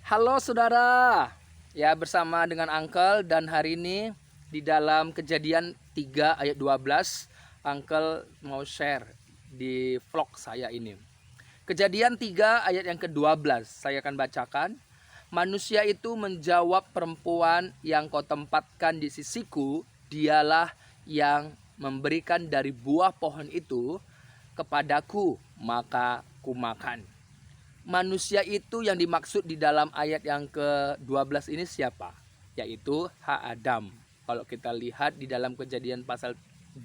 Halo saudara, ya bersama dengan Uncle dan hari ini di dalam Kejadian 3 ayat 12 Uncle mau share di vlog saya ini. Kejadian 3 ayat yang ke-12 saya akan bacakan. Manusia itu menjawab, perempuan yang kau tempatkan di sisiku, dialah yang memberikan dari buah pohon itu kepadaku, maka kumakan. Manusia itu yang dimaksud di dalam ayat yang ke-12 ini siapa? Yaitu Adam. Kalau kita lihat di dalam Kejadian pasal 2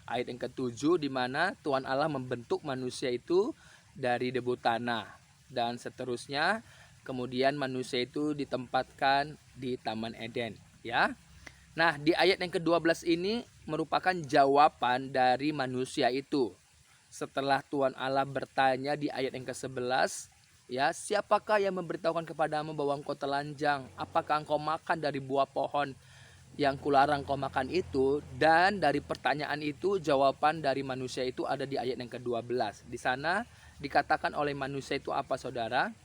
ayat yang ke-7, di mana Tuhan Allah membentuk manusia itu dari debu tanah dan seterusnya. Kemudian manusia itu ditempatkan di Taman Eden, ya. Nah, di ayat yang ke-12 ini merupakan jawaban dari manusia itu. Setelah Tuhan Allah bertanya di ayat yang ke-11, ya, siapakah yang memberitahukan kepadamu bahwa engkau telanjang? Apakah engkau makan dari buah pohon yang kularang kau makan itu? Dan dari pertanyaan itu, jawaban dari manusia itu ada di ayat yang ke-12. Di sana dikatakan oleh manusia itu apa, saudara?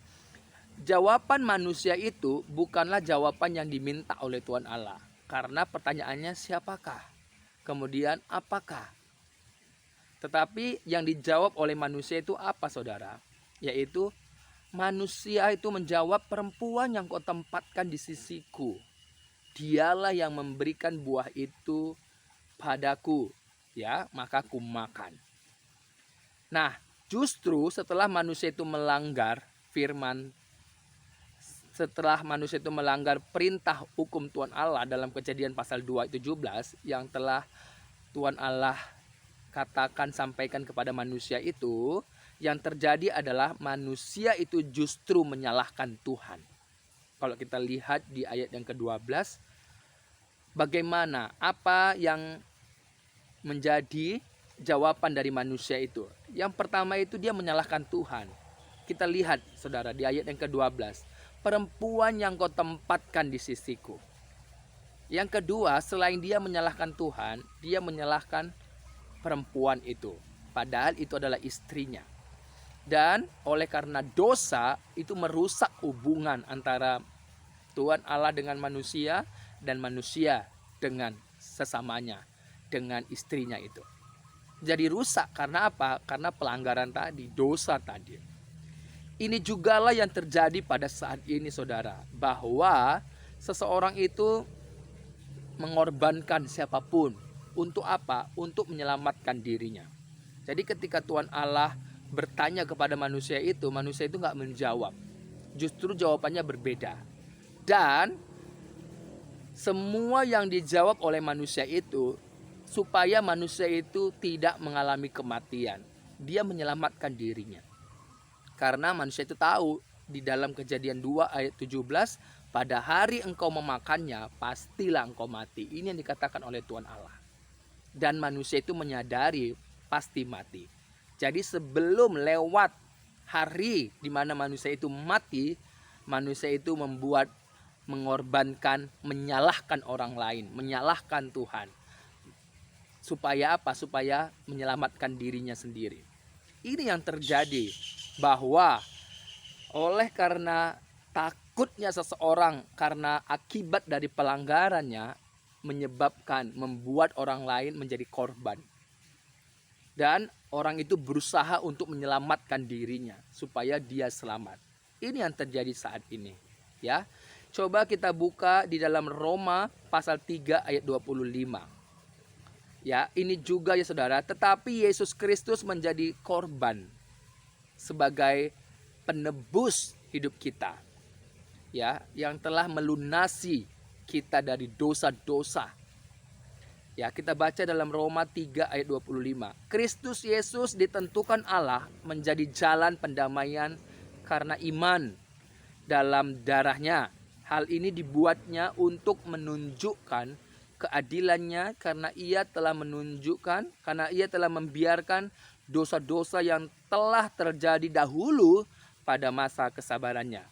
Jawaban manusia itu bukanlah jawaban yang diminta oleh Tuhan Allah. Karena pertanyaannya siapakah? Kemudian apakah? Tetapi yang dijawab oleh manusia itu apa, saudara? Yaitu manusia itu menjawab, perempuan yang kau tempatkan di sisiku, dialah yang memberikan buah itu padaku, ya, maka ku makan. Nah, justru setelah manusia itu melanggar firman, setelah manusia itu melanggar perintah hukum Tuhan Allah dalam Kejadian pasal 2 ayat 17 yang telah Tuhan Allah katakan, sampaikan kepada manusia itu, yang terjadi adalah manusia itu justru menyalahkan Tuhan. Kalau kita lihat di ayat yang ke-12, bagaimana, apa yang menjadi jawaban dari manusia itu? Yang pertama itu dia menyalahkan Tuhan. Kita lihat, saudara, di ayat yang ke-12, perempuan yang kau tempatkan di sisiku. Yang kedua, selain dia menyalahkan Tuhan, dia menyalahkan perempuan itu, padahal itu adalah istrinya. Dan oleh karena dosa itu merusak hubungan antara Tuhan Allah dengan manusia dan manusia dengan sesamanya, dengan istrinya itu. Jadi rusak karena apa? Karena pelanggaran tadi, dosa tadi. Ini jugalah yang terjadi pada saat ini, saudara, bahwa seseorang itu mengorbankan siapapun. Untuk apa? Untuk menyelamatkan dirinya. Jadi ketika Tuhan Allah bertanya kepada manusia itu nggak menjawab. Justru jawabannya berbeda. Dan semua yang dijawab oleh manusia itu supaya manusia itu tidak mengalami kematian. Dia menyelamatkan dirinya. Karena manusia itu tahu di dalam Kejadian 2 ayat 17, pada hari engkau memakannya pastilah engkau mati. Ini yang dikatakan oleh Tuhan Allah. Dan manusia itu menyadari pasti mati. Jadi sebelum lewat hari di mana manusia itu mati, manusia itu mengorbankan, menyalahkan orang lain, menyalahkan Tuhan. Supaya apa? Supaya menyelamatkan dirinya sendiri. Ini yang terjadi, bahwa oleh karena takutnya seseorang karena akibat dari pelanggarannya, membuat orang lain menjadi korban. Dan orang itu berusaha untuk menyelamatkan dirinya supaya dia selamat. Ini yang terjadi saat ini, ya. Coba kita buka di dalam Roma pasal 3 ayat 25. Ya, ini juga ya saudara, tetapi Yesus Kristus menjadi korban sebagai penebus hidup kita. Ya, yang telah melunasi kita dari dosa-dosa. Ya, kita baca dalam Roma 3 ayat 25. Kristus Yesus ditentukan Allah menjadi jalan pendamaian karena iman dalam darahnya. Hal ini dibuatnya untuk menunjukkan keadilannya karena ia telah membiarkan dosa-dosa yang telah terjadi dahulu pada masa kesabarannya.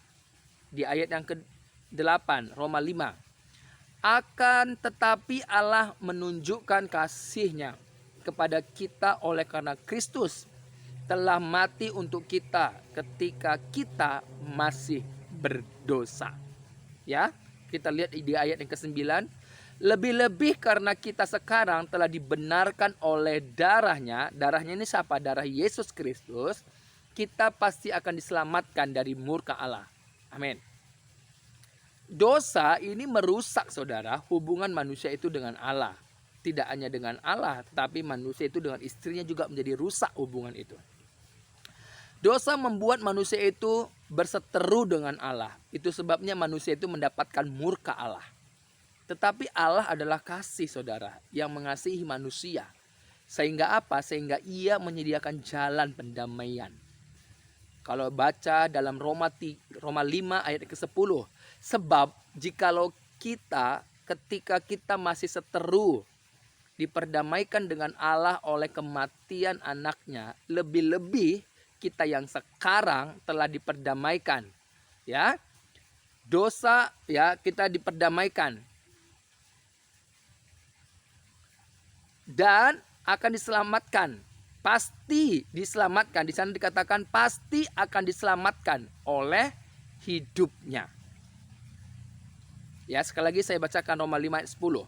Di ayat yang ke-8, Roma 5. Akan tetapi Allah menunjukkan kasih-Nya kepada kita oleh karena Kristus telah mati untuk kita ketika kita masih berdosa. Ya, kita lihat di ayat yang ke-9. Lebih-lebih karena kita sekarang telah dibenarkan oleh darahnya. Darahnya ini siapa? Darah Yesus Kristus. Kita pasti akan diselamatkan dari murka Allah. Amin. Dosa ini merusak, saudara, hubungan manusia itu dengan Allah. Tidak hanya dengan Allah, tapi manusia itu dengan istrinya juga menjadi rusak hubungan itu. Dosa membuat manusia itu berseteru dengan Allah. Itu sebabnya manusia itu mendapatkan murka Allah. Tetapi Allah adalah kasih, saudara, yang mengasihi manusia. Sehingga apa? Sehingga ia menyediakan jalan pendamaian. Kalau baca dalam Roma 5 ayat ke-10. Sebab jikalau kita ketika kita masih seteru diperdamaikan dengan Allah oleh kematian anaknya, lebih-lebih kita yang sekarang telah diperdamaikan, ya, dosa, ya, kita diperdamaikan dan akan diselamatkan, pasti diselamatkan. Di sana dikatakan pasti akan diselamatkan oleh hidupnya. Ya, sekali lagi saya bacakan Roma 5 ayat 10.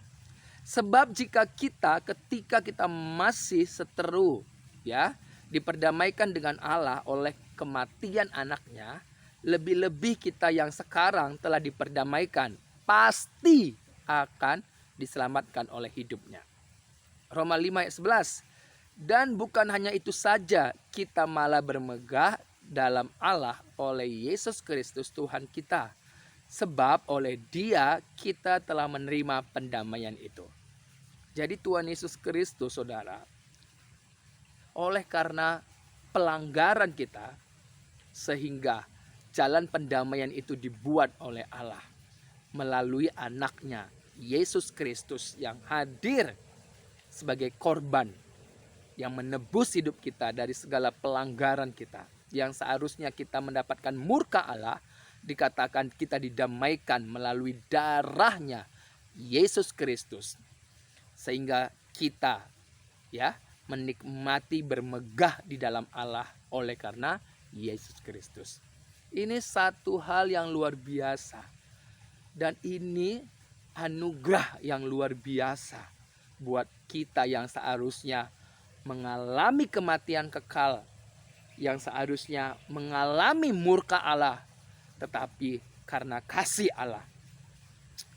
Sebab jika kita ketika kita masih seteru, ya, diperdamaikan dengan Allah oleh kematian anaknya, lebih-lebih kita yang sekarang telah diperdamaikan pasti akan diselamatkan oleh hidupnya. Roma 5 ayat 11. Dan bukan hanya itu saja, kita malah bermegah dalam Allah oleh Yesus Kristus Tuhan kita. Sebab oleh Dia kita telah menerima pendamaian itu. Jadi Tuhan Yesus Kristus, saudara, oleh karena pelanggaran kita, sehingga jalan pendamaian itu dibuat oleh Allah melalui anaknya Yesus Kristus yang hadir sebagai korban yang menebus hidup kita dari segala pelanggaran kita. Yang seharusnya kita mendapatkan murka Allah, dikatakan kita didamaikan melalui darahnya Yesus Kristus. Sehingga kita, ya, menikmati bermegah di dalam Allah oleh karena Yesus Kristus. Ini satu hal yang luar biasa. Dan ini anugerah yang luar biasa buat kita yang seharusnya mengalami kematian kekal, yang seharusnya mengalami murka Allah. Tetapi karena kasih Allah,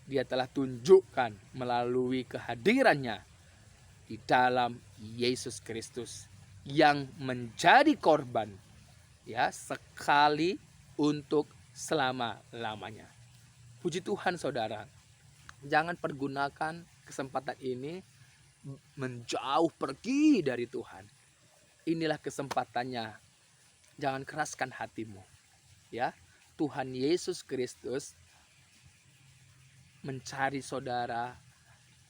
Dia telah tunjukkan melalui kehadirannya di dalam Yesus Kristus yang menjadi korban, ya, sekali untuk selama-lamanya. Puji Tuhan, saudara. Jangan pergunakan kesempatan ini menjauh pergi dari Tuhan. Inilah kesempatannya. Jangan keraskan hatimu, ya. Tuhan Yesus Kristus mencari saudara,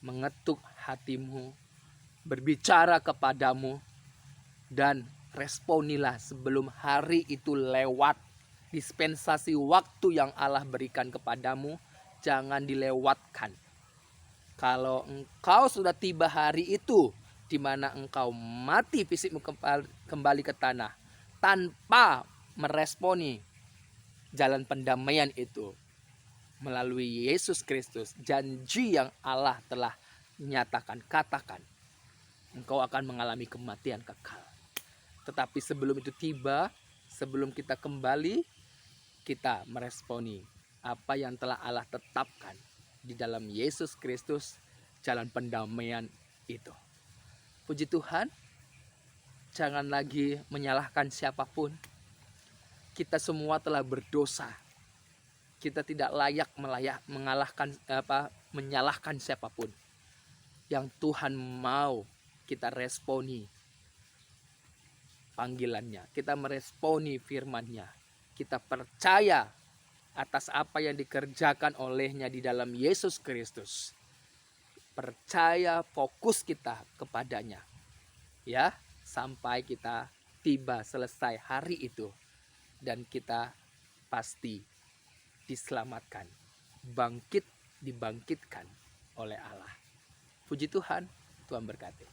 mengetuk hatimu, berbicara kepadamu, dan responilah sebelum hari itu lewat. Dispensasi waktu yang Allah berikan kepadamu jangan dilewatkan. Kalau engkau sudah tiba hari itu di mana engkau mati fisikmu kembali ke tanah tanpa meresponi jalan pendamaian itu melalui Yesus Kristus, janji yang Allah telah nyatakan, katakan, engkau akan mengalami kematian kekal. Tetapi sebelum itu tiba, sebelum kita kembali, kita meresponi apa yang telah Allah tetapkan di dalam Yesus Kristus, jalan pendamaian itu. Puji Tuhan, jangan lagi menyalahkan siapapun. Kita semua telah berdosa. Kita tidak layak menyalahkan siapapun. Yang Tuhan mau kita responi panggilannya. Kita meresponi firman-Nya. Kita percaya atas apa yang dikerjakan olehnya di dalam Yesus Kristus. Percaya, fokus kita kepadanya. Ya, sampai kita tiba selesai hari itu. Dan kita pasti diselamatkan, dibangkitkan oleh Allah. Puji Tuhan, Tuhan berkati.